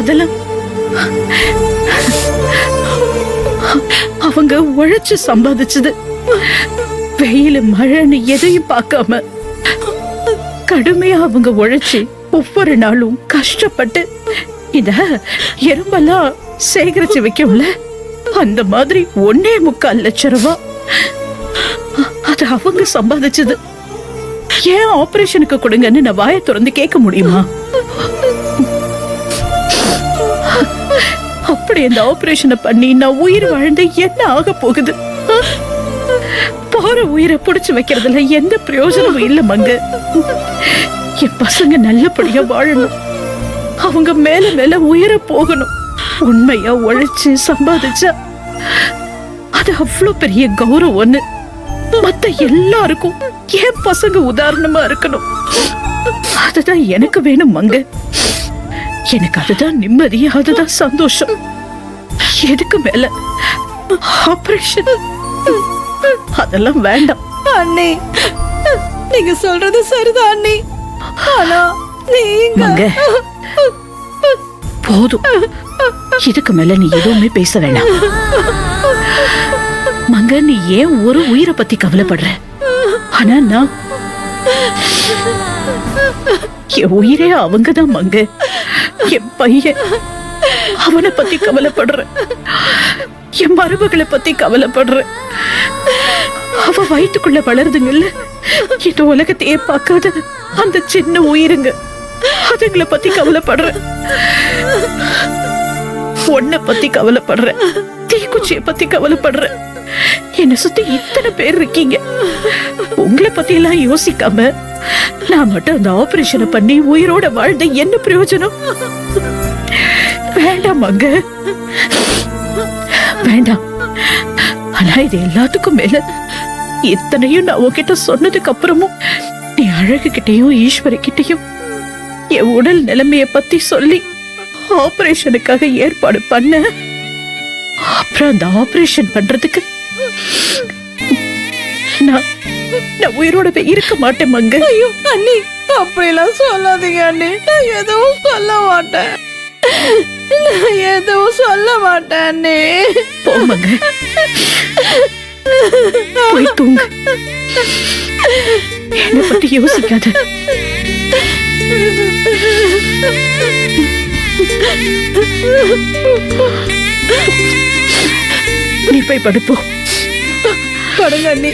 அதெல்லாம் அவங்க உழைச்சு சம்பாதிச்சது. வெயில் மழைன்னு எதையும் பார்க்காம கடுமையா அவங்க உழைச்சு ஒவ்வொரு நாளும் கஷ்டப்பட்டு இத எறும்பெல்லாம் சேகரிச்சு வைக்கும்ல, அந்த மாதிரி 1.25 லட்சம் ரூபாய் அது அவங்க சம்பாதிச்சது. ஏன் ஆபரேஷனுக்கு கொடுங்கன்னு நான் வாயை திறந்து கேட்க முடியுமா? அப்படி இந்த ஆபரேஷனை பண்ணி நான் உயிர் வாழ்ந்து என்ன ஆக போகுது? போற உயிரை புடிச்சு வைக்கிறதுல எந்த பிரயோஜனமும் இல்ல மங்க. என் பசங்க நல்லபடியா வாழணும், அவங்க மேல மேல உயிர போகணும். உண்மையா உழைச்சு சம்பாதிச்சா அது அவ்வளவு பெரிய கௌரவம்னு மத்த எல்லாருக்கும் என் பசங்க உதாரணமா இருக்கணும். அதுதான் எனக்கு வேணும் மங்க. எனக்கு அதுதான் நிம்மதி, அதுதான் சந்தோஷம். எதுக்கு மேல ஆபரேஷன் அதெல்லாம் வேண்டாம். அண்ணே, நீங்க சொல்றது சரிதான் அண்ணே. ஆனா மங்க போதும், இதுக்கு மேல நீ எதுவுமே பேச வேண்டாம். மங்க, நீ ஏன் ஒரு உயிரை பத்தி கவலைப்படுற? ஆனா நான் என் உயிரே அவங்கதான் மங்க. என் பையன், அவனை பத்தி கவலைப்படுற. என் மருமகளை பத்தி கவலைப்படுற. அவ வயிற்றுக்குள்ள வளருதுங்கல்ல, இந்த உலகத்தையே பார்க்காத அந்த சின்ன உயிருங்க, அதுங்களை பத்தி கவலைப்படுற. உன்னை பத்தி கவலைப்படுற, தீக்குச்சியை பத்தி கவலைப்படுற. என்ன சுத்தி இத்தனை பேர் இருக்கீங்க, உங்களை பத்தி எல்லாம் யோசிக்காம நான் மட்டும் அந்த ஆபரேஷனை பண்ணி உயிரோட வாழ்ந்த என்ன பிரயோஜனம்? வேண்டாம் மங்க, வேண்டாம். ஆனா இது எல்லாத்துக்கும் மேல இத்தனையும் நான் உன்கிட்ட சொன்னதுக்கு அப்புறமும் நீ அழகு கிட்டையும் ஈஸ்வரி கிட்டையும் என் உடல் நிலைமைய பத்தி சொல்லி ஆபரேஷனுக்காக ஏற்பாடு பண்ண. அப்புறம் அந்த ஆபரேஷன் பண்றதுக்கு நான் உயிரோடவே இருக்க மாட்டேன் மங்க. ஐயோ அண்ணி, அப்படியெல்லாம் சொல்லாதீங்க அண்ணி. நான் எதுவும் சொல்ல மாட்டேன், நான் எதுவும் சொல்ல மாட்டேன் அண்ணி. போமங்க, போய் தூங்க. என்னை பத்தி யோசிக்காத. நீ போய் படுப்போ. படுங்க அண்ணி.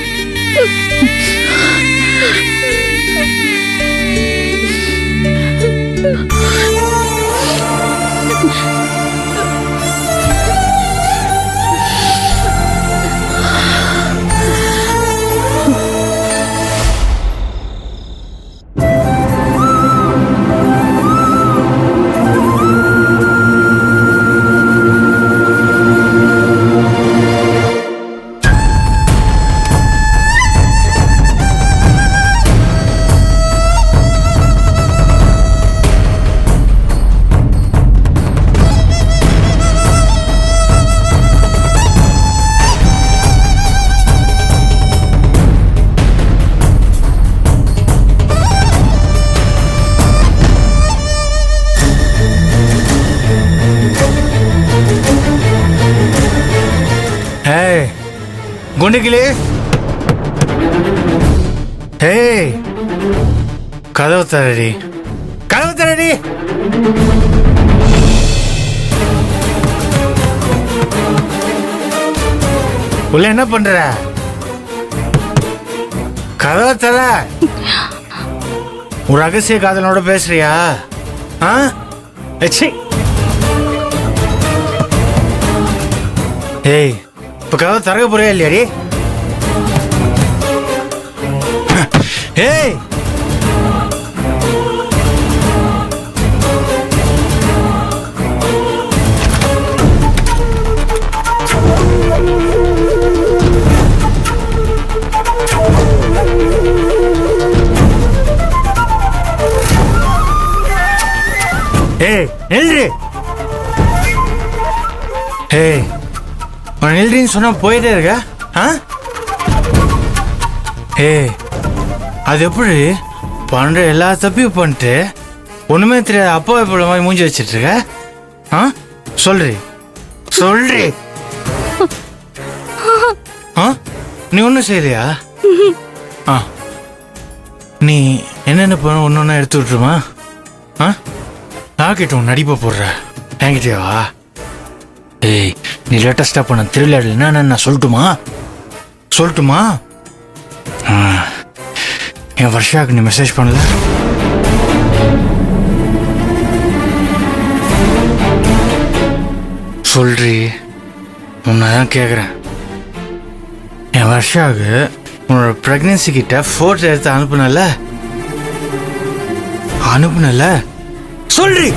குண்டுகிளி, ஏய் கதவு தரடி, கதவு தரடி. உள்ள என்ன பண்ற? கதவு தர. ஒரு ரகசிய காதலோட பேசுறியா? ஏய், இப்ப கதவு திறக்க போறியா இல்லையாடி? ஏய், ஏய் நில்றி. ஏய், நில்றின்னு சொன்னா போயிட்டே இருக்க. ஏய், அது எப்படி பண்ற எல்லா தப்பியும் பண்ணிட்டு ஒண்ணுமே தெரியாது அப்பா இப்ப மாதிரி மூஞ்சி வச்சிட்டு இருக்க? ஆ சொல்றி சொல்றி. ஆ நீ ஒன்றும் செய்யலையா? ஆ நீ என்னென்ன பண்ண ஒன்று ஒன்றா எடுத்து விட்டுருமா? ஆ நாக்கிட்ட உன் நடிப்பை போடுற என்கிட்டயாவா? ஏய் நீ லேட்டஸ்டாக பண்ண திருவிழாவில் என்னென்னு நான் சொல்லட்டுமா? என் வருஷாவுக்கு நீ மெசேஜ் பண்ணல? சொல்றி, உன்னை தான் கேட்குறேன். என் வருஷாவுக்கு உன்னோட ப்ரெக்னென்சி கிட்ட ஃபோட்டோ எடுத்து அனுப்புனல சொல்றி.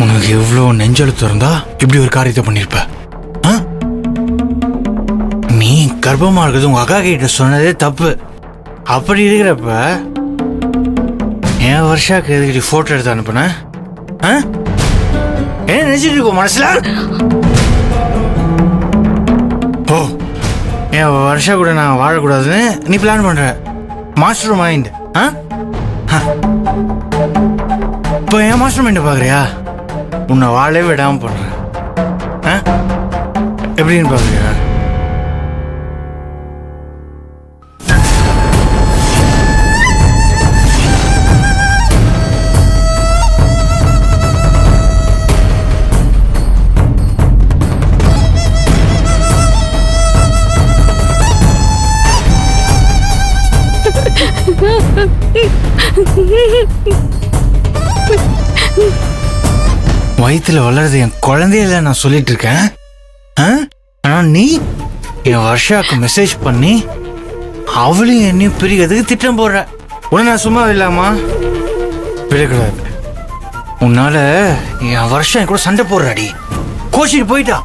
உனக்கு எவ்வளோ நெஞ்செழுத்து இருந்தா இப்படி ஒரு காரியத்தை பண்ணிருப்ப? நீ கர்ப்பமா இருக்கிறது உங்க அக்கா கிட்ட சொன்னதே தப்பு. அப்படி இருக்கிறப்ப என் வருஷாக்கு எதுக்கு போட்டோ எடுத்து அனுப்புன? என்ன நினைச்சிட்டு இருக்கோம் மனசுல? ஓ என் வருஷா கூட நான் வாழக்கூடாதுன்னு நீ பிளான் பண்ற. Master mind. இப்போ என் மாஸ்டர் மைண்டை பாக்குறியா? உன்னை வாழவே விடாம பண்ற. எப்படின்னு பாக்குறியா? வயிற்றுல வளருது என் குழந்தையில நான் சொல்லிட்டு இருக்கேன். ஆனா நீ என் வருஷாவுக்கு மெசேஜ் பண்ணி அவளையும் என்னையும் பிரிக்கிறதுக்கு திட்டம் போடுற. உன்னை நான் சும்மா இல்லாமா விடக்கூடாது. உன்னால என் வருஷம் என் கூட சண்டை போடுறாடி. கோச்சிட்டு போயிட்டா.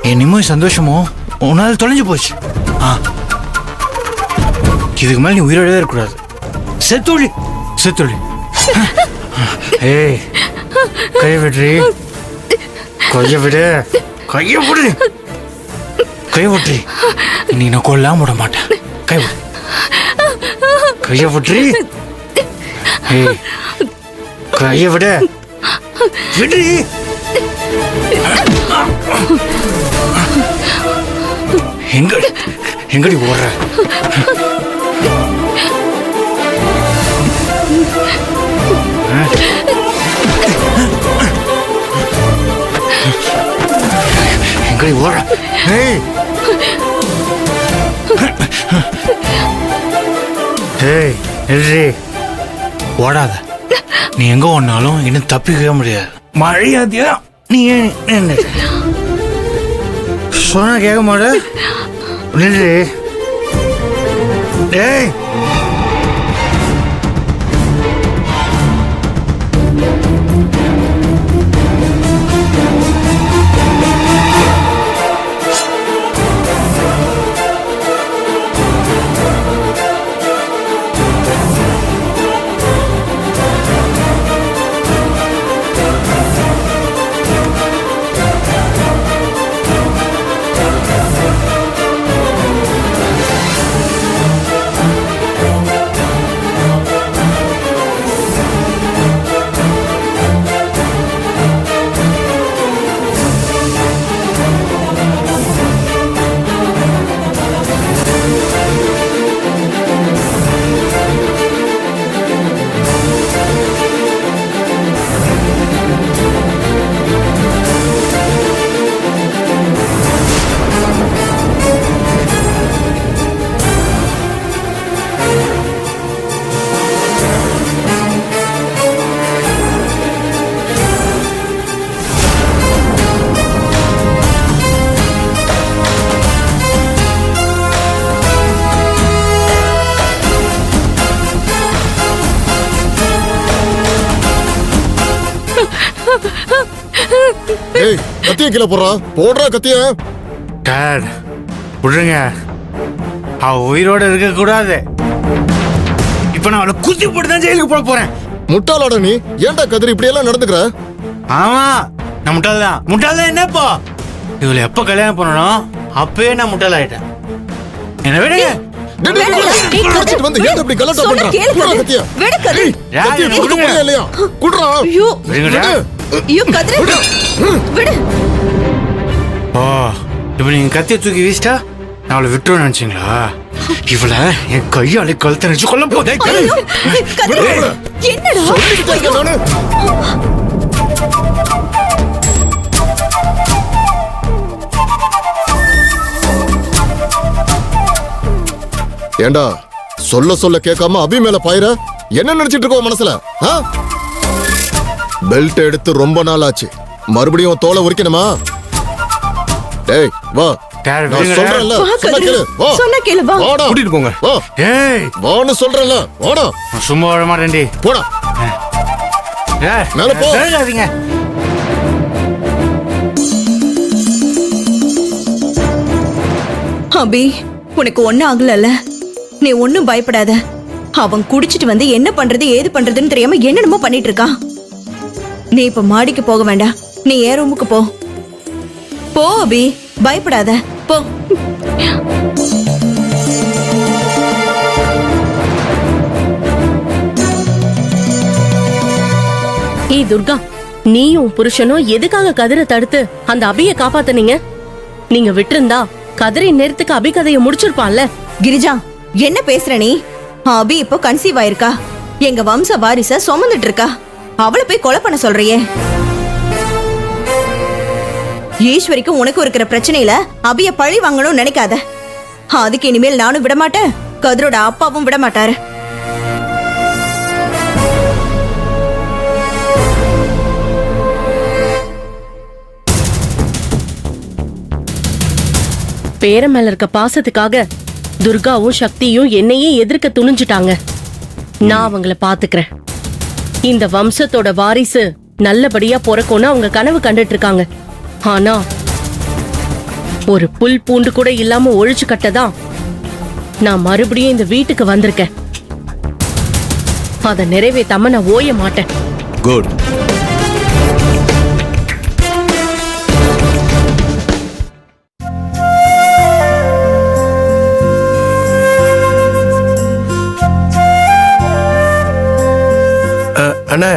என் நிம்மதி சந்தோஷமோ உன்னால தொலைஞ்சு போச்சு. இதுக்கு மேல நீ உயிரோடவே இருக்கக்கூடாது. செத்துழி. ஏய் கைய விடுறி. கைய விட்டுறி. நீ நான் கொல்லாம விட மாட்டேன். கைய விட்டுறி. ஏய் கைய விடுறி. எங்கடி ஓடுற? எங்கடி ஓடுற? ஓடாத. நீ எங்க ஓடினாலும் இன்னும் தப்பிக்கவே முடியாது. மழையாதியா நீ என்ன சொன்னா கேட்க மாட்ட? நின்று. ஏய் ஏய் கத்திய கீழே போடுறா கத்திய. டாட் விடுங்க. அவ உயிரோட இருக்க கூடாது. இப்ப நான் அவளை குத்தி போட்டு தான் ஜெயிலுக்கு போட போறேன். முட்டாளாடா நீ. ஏன்டா கதிரி இப்படி எல்லாம் நடந்துக்கிற? ஆமா நான் முட்டாள்தான். என்னப்போ இவளை எப்ப கல்யாணம் பண்ணணும் அப்பவே நான் முட்டாள் ஆயிட்டேன். என்ன விடுங்க. டேய், குடிச்சிட்டு வந்து ஏன் இப்படி கலாட்டா சொன்னா பண்ற? கேளு குடுறா கதிர். கத்தியா? விடு கதிர். யார் கத்தியை எனக்கு கொடுக்க கொடுங்க. முடியல இல்லையா? குடுறா. ஐயோ, விடுங்கடா. ஐயோ கதிர். விடு. ஓ இப்போ நீங்க கத்தியை தூக்கி வீசிட்டா நான் அவளை விட்டுருவேன் நினைச்சீங்களா? இவளை என் கையாலே கழுத்தை நினைச்சு கொல்ல போதே. ஐயோ, கதிர். என்னடா? சொல்லிக்கிட்டே இருக்கேன் நானு. ஏண்டா சொல்ல சொல்ல கேட்காம அபி மேல பாயிர என்ன நினைச்சிட்டு இருக்கோ மனசுல? பெல்ட் எடுத்து ரொம்ப நாள் ஆச்சு, மறுபடியும் தோலை உரிக்கணுமா? டேய் வா, டேய், நான் விடுங்கடா. சொல்றேன்ல, வா சொன்னா கதிர். கேளு. வா, சொன்னா கேளு வா. வாடா, கூட்டிட்டு போங்க. வா, ஏய் வான்னு சொல்றேன்ல, வாடா, நான் சும்மா விட மாட்டேன்டி. போடா. ஏய், மேல போ. விளையாடாதீங்க. அபி, உனக்கு ஒண்ணும் ஆகலல்ல? நீ ஒண்ணும் பயப்படாத. அவன் குடிச்சிட்டு வந்து என்ன பண்றது ஏது பண்றதுன்னு தெரியாம என்னென்னமோ பண்ணிட்டு இருக்கான். நீ இப்ப மாடிக்கு போக வேண்டாம், நீ என் ரூமுக்கு போ. போ அபி, பயப்படாத, போ. ஏய் துர்கா, நீயும் புருஷனும் எதுக்காக கதிரை தடுத்து அந்த அபிய காப்பாத்துனீங்க? நீங்க விட்டிருந்தா கதிரின் நேரத்துக்கு அபி கதையை முடிச்சிருப்பான்ல. கிரிஜா, என்ன பேசுற நீ? அபி இப்போ கன்சீவ் ஆயிருக்கா, எங்க வம்ச வாரிச சுமந்துட்டு இருக்கா. அவளை போய் கொலை பண்ண சொல்றியே? ஈஸ்வரிக்கும் உனக்கும் இருக்கிற பிரச்சனையில அபிய பழி வாங்கணும்னு நினைக்காத. அதுக்கு இனிமேல் நானும் விட மாட்டேன், கதிரோட அப்பாவும் விட மாட்டாரு. பேர மேல இருக்க பாசத்துக்காக துர்காவும் சக்தியும் என்னையே எதிர்க்க துணிஞ்சிட்டாங்க. நான் அவங்கள பாத்துக்கிறேன். இந்த வம்சத்தோட வாரிசு நல்லபடியா பிறக்கும்னு அவங்க கனவு கண்டுட்டு இருக்காங்க. ஆனா ஒரு புல் பூண்டு கூட இல்லாம ஒழிச்சு கட்டதான் நான் மறுபடியும் இந்த வீட்டுக்கு வந்திருக்கேன். அதை நிறைவேத்தாம நான் ஓய மாட்டேன். குட். அண்ணா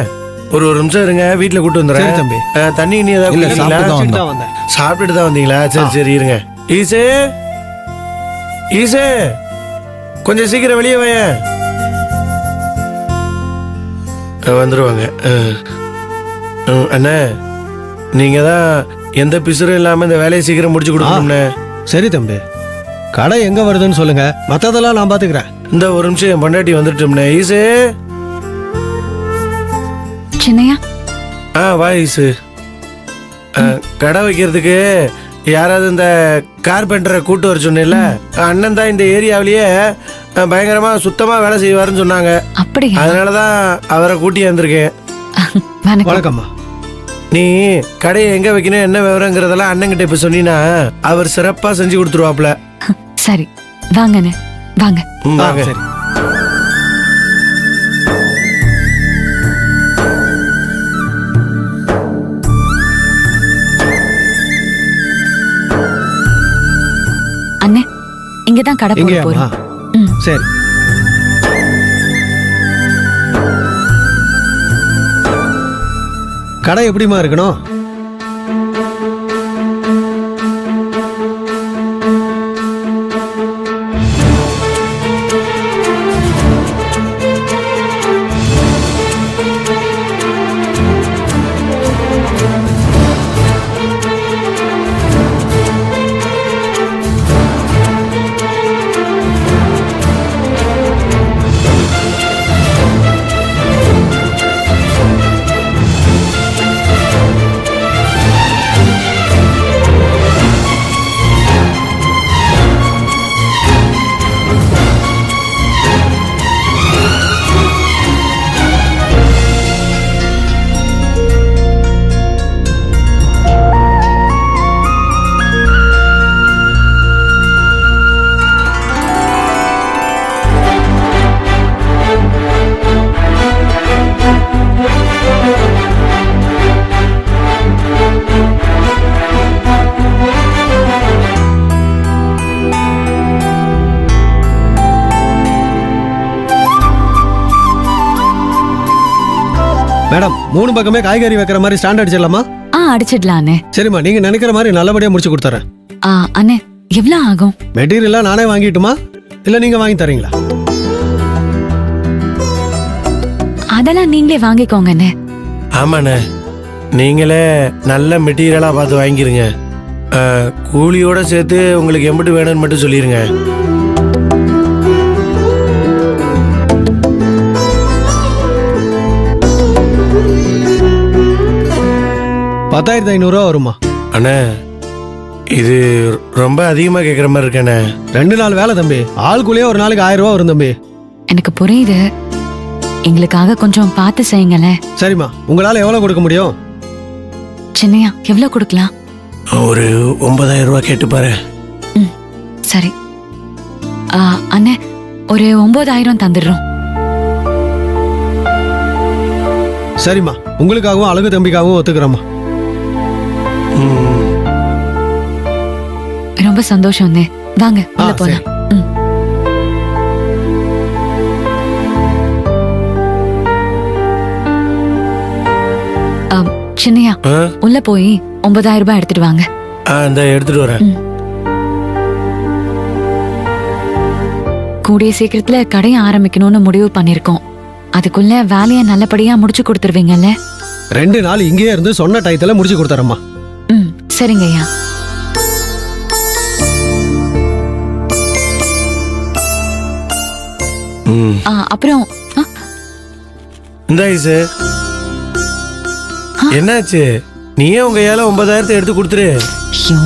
ஒரு நிமிஷம் இருங்க, வீட்டுல கூட்டு வந்துடுறேன். சரி தம்பி. தண்ணி நீ ஏதாவது இல்ல, குடிக்கிறீங்களா? சாப்பிட்டு தான் வந்தேன். சாப்பிட்டுட்டு தான் வந்தீங்களா? சரி சரி இருங்க. ஈசே, ஈசே, கொஞ்சம் சீக்கிரம் வெளியே வாயேன். வந்துருவாங்க. அண்ணா நீங்க தான் எந்த பிசுறும் இல்லாம இந்த வேலையை சீக்கிரம் முடிச்சு கொடுக்கணும்ண்ணே. சரி தம்பி, கடை எங்க வருதுன்னு சொல்லுங்க, மத்ததெல்லாம் நான் பாத்துக்கிறேன். இந்த ஒரு நிமிஷம் என் பொண்டாட்டி வந்துட்டோம்ண்ணே. ஈசே. சின்னையா, வா ஈசு. கடை வைக்கிறதுக்கு யாராவது இந்த கார்பெண்டரை கூட்டு வர சொன்னேன்ல, அண்ணன் தான் இந்த ஏரியாவிலேயே பயங்கரமா சுத்தமா வேலை செய்வாருன்னு சொன்னாங்க. அப்படியா? அதனாலதான் அவரை கூட்டி வந்திருக்கேன். வணக்கம்மா. நீ கடையை எங்க வைக்கணும் என்ன விவரங்கிறதெல்லாம் அண்ணன்கிட்ட இப்ப சொன்னீங்கன்னா அவர் சிறப்பா செஞ்சு கொடுத்துருவாப்ல. சரி, வாங்கண்ணே வாங்க. வாங்க. சரி. அண்ணே, இங்கதான் கடை போட எங்கேயாம்மா? போறோம். ம். சரி. கடை எப்படிமா இருக்கணும்? மேடம் 3 பக்கமே காய்கறி வைக்கிற மாதிரி ஸ்டாண்ட் அடிச்சிடலாமா? அடிச்சிடலாம் அண்ணே. சரிம்மா, நீங்க நினைக்கிற மாதிரி நல்லபடியா முடிச்சு கொடுத்துறேன். அண்ணே எவ்வளவு ஆகும்? மெட்டீரியல்லாம் நானே வாங்கிட்டுமா இல்ல நீங்க வாங்கி தரீங்களா? அதெல்லாம் நீங்களே வாங்கிக்கோங்க அண்ணே. ஆமாண்ணே, நீங்களே நல்ல மெட்டீரியலாக பார்த்து வாங்கிருங்க. கூலியோட சேர்த்து உங்களுக்கு எம்பிட்டு வேணும்னு மட்டும் சொல்லிடுங்க. $10,500 வருமா? அண்ணே, இது ரொம்ப அதிகமாக கேட்குற மாதிரி இருக்கண்ணே. 2 நாள் வேலை தம்பி. ஆள் கூலியே ஒரு நாளைக்கு $1000 வரும் தம்பி. எனக்கு புரியுது, எங்களுக்காக கொஞ்சம் பார்த்து செய்யுங்களேன். சரிம்மா, உங்களால எவ்வளவு கொடுக்க முடியும்? சின்னையா எவ்வளவு கொடுக்கலாம்? ஒரு 9,000 ரூபா கேட்டு பாரு. சரி அண்ணே, ஒரு 9,000 தந்துடுறோம். சரிம்மா, உங்களுக்காகவும் அழகு தம்பிக்காகவும் ஒத்துக்கிறோம்மா. ரொம்ப சந்தோஷம். வாங்க உள்ள போலாம். சின்னையா உள்ள போய் 9,000 ரூபாய் எடுத்துட்டு வாங்க. இந்த எடுத்துட்டு வரேன். கூடிய சீக்கிரத்துல கடையை ஆரம்பிக்கணும்னு முடிவு பண்ணிருக்கோம். அதுக்குள்ள வேலையை நல்லபடியா முடிச்சு கொடுத்துருவீங்கல்ல? 2 நாள் இங்கேயே இருந்து சொன்ன டயத்துல முடிச்சு கொடுத்துறேம்மா. சரிங்க ஐயா. அப்புறம் இந்த ஐசு என்னாச்சு? நீயே உங்க ஏல 9,000 எடுத்து கொடுத்துரு. ஐயோ,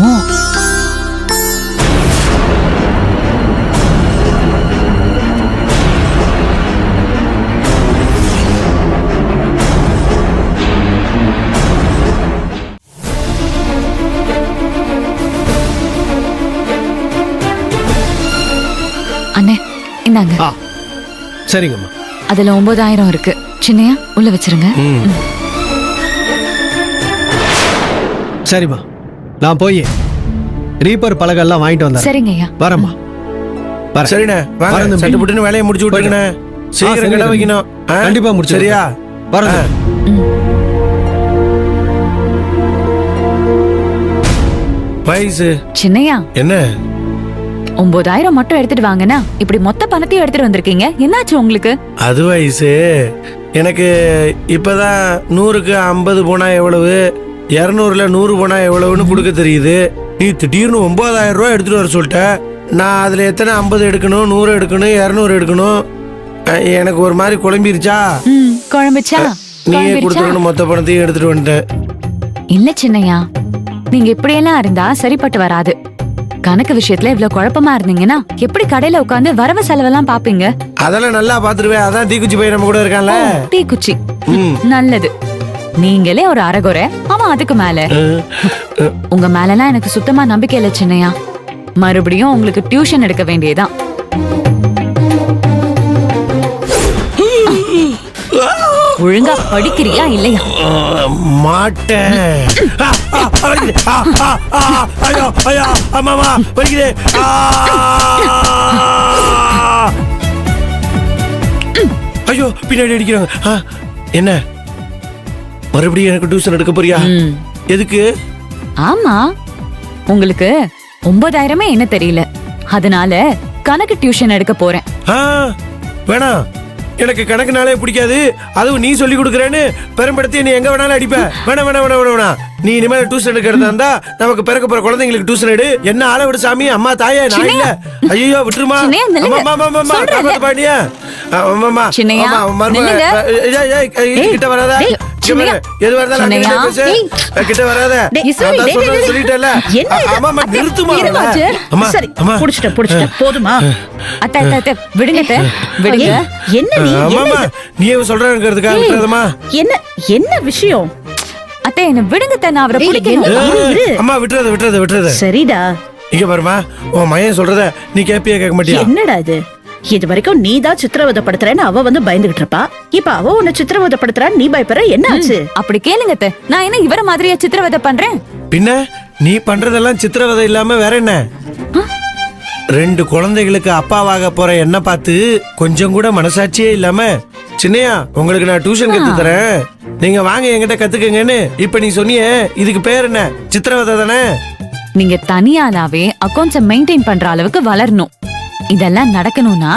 அண்ணே இந்தாங்க. சரிங்கம்மா. அதுல 9,000 இருக்கு. சின்னையா உள்ள வச்சிருங்க. சரிம்மா, நான் போய் ரீப்பர் பலகெல்லாம் வாங்கிட்டு வந்தேன். சரிங்க ஐயா. வரேம்மா. சரிண்ணே, வாங்க. சட்டு புட்டுன்னு வேலையை முடிச்சு விட்டுருங்கண்ணே. சீக்கிரம் கடை வைக்கணும். கண்டிப்பா முடிச்சு. சரியா? வரேன். வயசு சின்னையா என்ன 9,000 மட்டும் எடுத்துட்டு வாங்கன்னா இப்படி மொத்த பணத்தையும் எடுத்துட்டு வந்திருக்கீங்க. என்னாச்சு உங்களுக்கு? அது வயசு எனக்கு இப்பதான் 100க்கு 50 போனா எவ்வளவு, 200ல 100 போனா எவ்வளவுன்னு கொடுக்க தெரியுது. நீ திடீர்னு 9,000 ரூபாய் எடுத்துட்டு வர சொல்லிட்ட. நான் அதுல எத்தனை 50 எடுக்கணும், 100 எடுக்கணும், 200 எடுக்கணும்? எனக்கு ஒரு மாதிரி குழம்பிருச்சா? குழம்பிச்சா? நீயே கொடுத்துருன்னு மொத்த பணத்தையும் எடுத்துட்டு வந்துட்டேன். இல்ல சின்னையா, நீங்க இப்படியெல்லாம் இருந்தா சரிப்பட்டு வராது. கணக்கு விஷயத்துல இவ்வளவு குழப்பமா இருந்தீங்கன்னா எப்படி கடையில உட்கார்ந்து வரவு செலவெல்லாம் பாப்பீங்க? அதெல்லாம் நல்லா பாத்துருவேன். அதான் தீக்குச்சி பையன் நம்ம கூட இருக்கான்ல. தீக்குச்சி நல்லது. நீங்களே ஒரு அரைகுறை, அவன் அதுக்கு மேல. உங்க மேலலாம் எனக்கு சுத்தமா நம்பிக்கை இல்ல சின்னையா. மறுபடியும் உங்களுக்கு டியூஷன் எடுக்க வேண்டியதான். ஒழுங்கா படிக்கிறியா இல்லையா? மாட்டேன். ஐயோ ஐயோ அம்மாமா வலிக்குது. ஐயோ பின்னாடி அடிக்கிறாங்க. என்ன மறுபடியும் எனக்கு டியூஷன் எடுக்க போறியா? எதுக்கு? ஆமா, உங்களுக்கு 9,000 என்ன தெரியல, அதனால கணக்கு டியூஷன் எடுக்க போறேன். வேணாம், எனக்கு கணக்குனாலே பிடிக்காது. அதுவும் நீ சொல்லி கொடுக்குறேன்னு பெரும்படுத்தி நீ எங்க வேணாலும் அடிப்ப. வேணாம் வேணாம் வேணாம் வேணாம். நீ இனிமேல் டியூஷன் எடுக்கிறதா இருந்தா நமக்கு பிறக்க போற குழந்தைங்களுக்கு டியூஷன் எடு. என்ன ஆள விடு சாமி. அம்மா தாயே நான் இல்ல. ஐயோ விட்டுருமா. கிட்ட வராத. எது வரதால கிட்ட வராத சொல்லிட்டல. நிறுத்துமா. போதுமா? விடுங்க விடுங்க. என்ன நீ சொல்றதுக்காக விட்டுறதுமா? என்ன விஷயம்? அத்தை என்ன விடுங்க. நான் அவரை பிடிக்கணும். அம்மா விட்டுறது. சரிடா. இங்க பாருமா, உன் மயன் சொல்றத நீ கேப்பியா கேட்க மாட்டியா? என்னடா இது? இது வரைக்கும் நீ தான் சித்திரவதைப்படுத்துறேன்னு அவ வந்து பயந்துகிட்டு இருப்பா. இப்ப அவ உன்னை சித்திரவதைப்படுத்துறான்னு நீ பயப்படுற. என்ன ஆச்சு? அப்படி கேளுங்க. நான் என்ன இவர மாதிரியா சித்திரவதை பண்றேன்? பின்ன நீ பண்றதெல்லாம் சித்திரவதை இல்லாம வேற என்ன? 2 குழந்தைகளுக்கு அப்பாவாக போற என்ன பார்த்து கொஞ்சம் கூட மனசாட்சியே இல்லாம சின்னையா உங்களுக்கு நான் டியூஷன் கத்து தரேன், நீங்க வாங்க என்கிட்ட கத்துக்கங்கன்னு இப்ப நீ சொன்னியே, இதுக்கு பேர் என்ன? சித்திரவதை தானே? நீங்க தனியாலாவே அக்கௌண்ட்ஸை மெயின்டைன் பண்ற அளவுக்கு வளரணும். இதெல்லாம் நடக்கணும்னா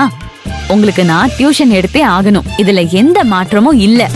உங்களுக்கு நான் டியூஷன் எடுத்தே ஆகணும். இதுல எந்த மாற்றமும் இல்ல.